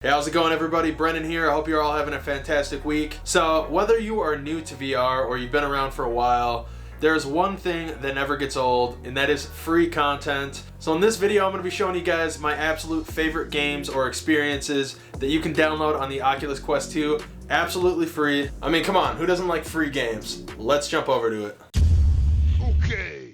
Hey, how's it going, everybody? Brennan here. I hope you're all having a fantastic week. So whether you are new to VR or you've been around for a while, there's one thing that never gets old, and that is free content. So in this video, I'm going to be showing you guys my absolute favorite games or experiences that you can download on the Oculus Quest 2 absolutely free. I mean, come on, who doesn't like free games? Let's jump over to it. Okay.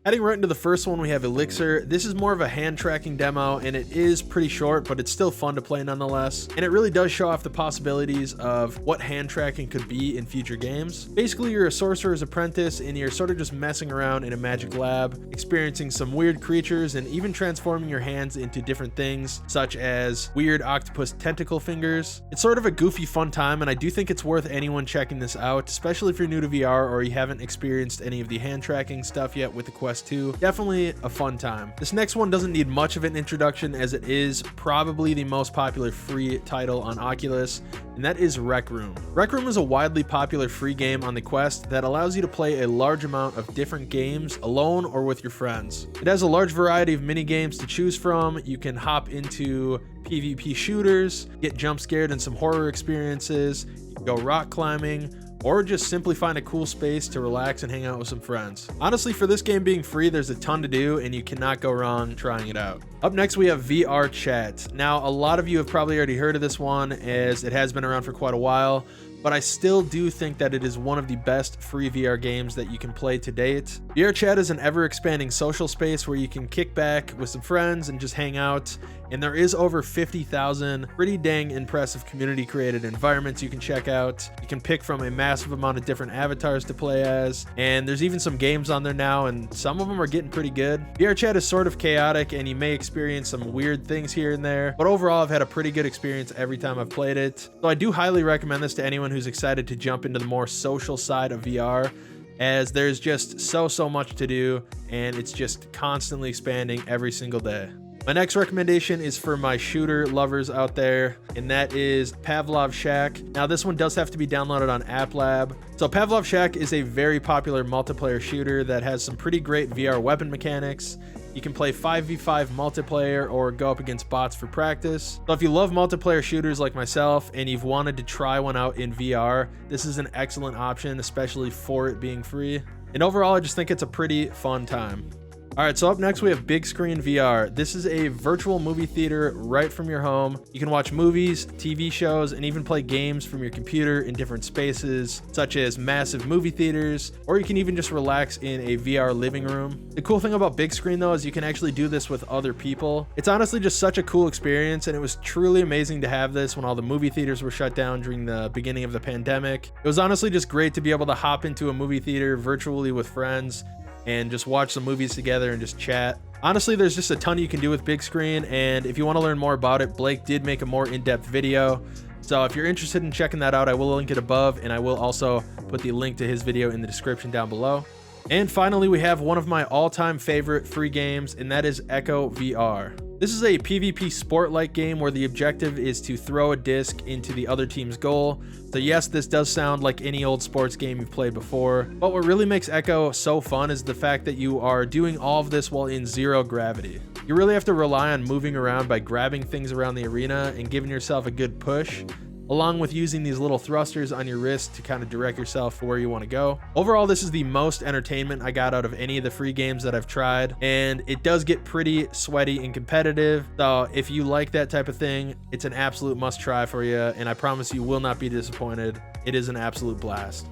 Heading right into the first one, we have Elixir. This is more of a hand tracking demo, and it is pretty short, but it's still fun to play nonetheless. And it really does show off the possibilities of what hand tracking could be in future games. Basically, you're a sorcerer's apprentice, and you're sort of just messing around in a magic lab, experiencing some weird creatures, and even transforming your hands into different things, such as weird octopus tentacle fingers. It's sort of a goofy, fun time, and I do think it's worth anyone checking this out, especially if you're new to VR or you haven't experienced any of the hand tracking stuff yet with the Quest 2. Definitely a fun time. This next one doesn't need much of an introduction, as it is probably the most popular free title on Oculus, and that is Rec Room. Rec Room is a widely popular free game on the Quest that allows you to play a large amount of different games alone or with your friends. It has a large variety of mini games to choose from. You can hop into PvP shooters, get jump scared in some horror experiences, you can go rock climbing, or just simply find a cool space to relax and hang out with some friends. Honestly, for this game being free, there's a ton to do, and you cannot go wrong trying it out. Up next, we have VR Chat. Now, a lot of you have probably already heard of this one, as it has been around for quite a while, but I still do think that it is one of the best free VR games that you can play to date. VR Chat is an ever-expanding social space where you can kick back with some friends and just hang out, and there is over 50,000 pretty dang impressive community-created environments you can check out. You can pick from a massive amount of different avatars to play as, and there's even some games on there now, and some of them are getting pretty good. VR Chat is sort of chaotic, and you may experience some weird things here and there, but overall, I've had a pretty good experience every time I've played it. So I do highly recommend this to anyone who's excited to jump into the more social side of VR, as there's just so much to do, and it's just constantly expanding every single day. My next recommendation is for my shooter lovers out there, and that is Pavlov Shack. Now, this one does have to be downloaded on App Lab. So Pavlov Shack is a very popular multiplayer shooter that has some pretty great VR weapon mechanics. You can play 5v5 multiplayer or go up against bots for practice. So if you love multiplayer shooters like myself and you've wanted to try one out in VR, this is an excellent option, especially for it being free. And overall, I just think it's a pretty fun time. All right, so up next we have Big Screen VR. This is a virtual movie theater right from your home. You can watch movies, TV shows, and even play games from your computer in different spaces, such as massive movie theaters, or you can even just relax in a VR living room. The cool thing about Big Screen, though, is you can actually do this with other people. It's honestly just such a cool experience, and it was truly amazing to have this when all the movie theaters were shut down during the beginning of the pandemic. It was honestly just great to be able to hop into a movie theater virtually with friends and just watch some movies together and just chat. Honestly, there's just a ton you can do with Big Screen, and if you want to learn more about it, Blake did make a more in-depth video. So if you're interested in checking that out, I will link it above, and I will also put the link to his video in the description down below. And finally, we have one of my all-time favorite free games, and that is Echo VR. This is a PvP sport-like game where the objective is to throw a disc into the other team's goal. So yes, this does sound like any old sports game you've played before, but what really makes Echo so fun is the fact that you are doing all of this while in zero gravity. You really have to rely on moving around by grabbing things around the arena and giving yourself a good push, along with using these little thrusters on your wrist to kind of direct yourself where you want to go. Overall, this is the most entertainment I got out of any of the free games that I've tried, and it does get pretty sweaty and competitive. So if you like that type of thing, it's an absolute must try for you, and I promise you will not be disappointed. It is an absolute blast.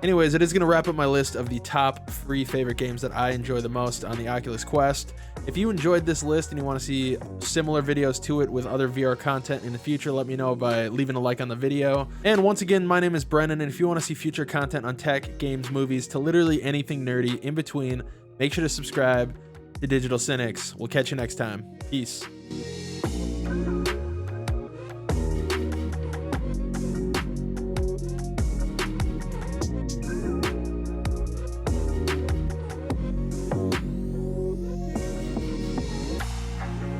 Anyways, it is going to wrap up my list of the top free favorite games that I enjoy the most on the Oculus Quest. If you enjoyed this list and you want to see similar videos to it with other VR content in the future, let me know by leaving a like on the video. And once again, my name is Brennan, and if you want to see future content on tech, games, movies, to literally anything nerdy in between, make sure to subscribe to Digital Cynics. We'll catch you next time. Peace.